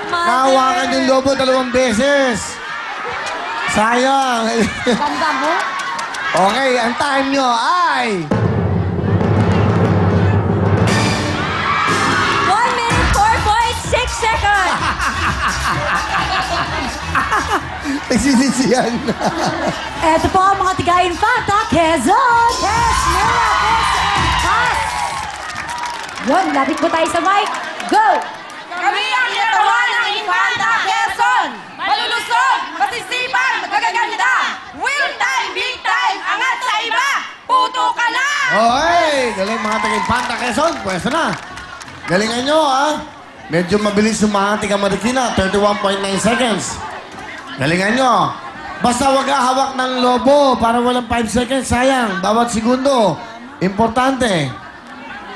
Nahawakan yung lobo 2 beses. Sayang. Ganda mo. Okay, ang time nyo ay... 1 minute, 4.6 seconds. Nagsisisiyan na. Eto po ang mga tiga-Infanta, Quezon! Yes, Mira, Yes, and Pass! Yun, lapit po tayo sa mic. Go! Kami ang yatawan ng Infanta Quezon! Malulusog, masisipag, magaganda! Will time, big time, angat sa iba! Puto ka na! Okay, galing mga taga-Infanta Quezon. Pwesto na. Galingan nyo, ha? Medyo mabilis yung mga taga-Marikina. 31.9 seconds. Galingan nyo. Basta wag hawak ng lobo para walang 5 seconds. Sayang. Bawat segundo. Importante.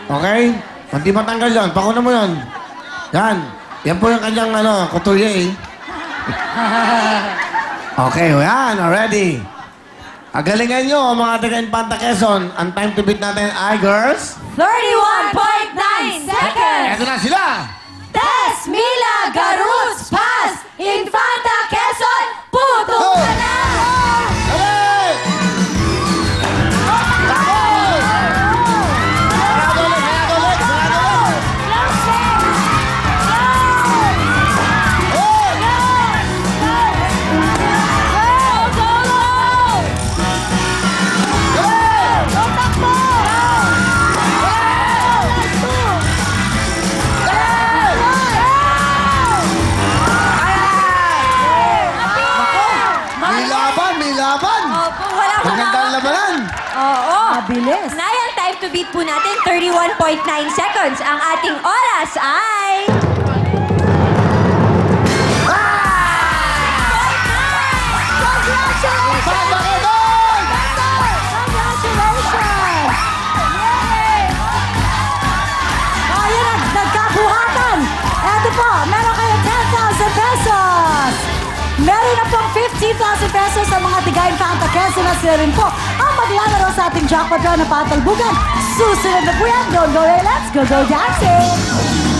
Okay? Hindi matanggal yun. Pakuna mo yun. Yan. Yan po yung kanyang kutuye. Okay, yan. Already. Galingan nyo, mga taga-Infanta Quezon. Ang time to beat natin ay, girls? 31.9 seconds! Eto na sila! Tess, Mila, Garuts, Pass! Infanta, Quezon, puto Go! ka na! Galing! Tapos! Sarado ulit, sarado ulit, sarado ulit! Closing! Oh! Go! Go! Galing! Go! Takbo! May laban, may laban! Opo, wala ko Maganda ang labanan! Oo. Mabilis. Nay, ang time to beat po natin, 31.9 seconds. Ang ating oras ay... Congratulations! Infanta Quezon! Congratulations! Yay! Ayan na, nagkabuhatan. Eto po, meron kayo 10,000 pesos. Meron na pong 15,000 pesos sa mga tiga-Infanta Quezon na sila rin po ang maglalaro sa ating jackpot draw na patalbugan. Susunod na po yan. Don't go away, let's go dancing!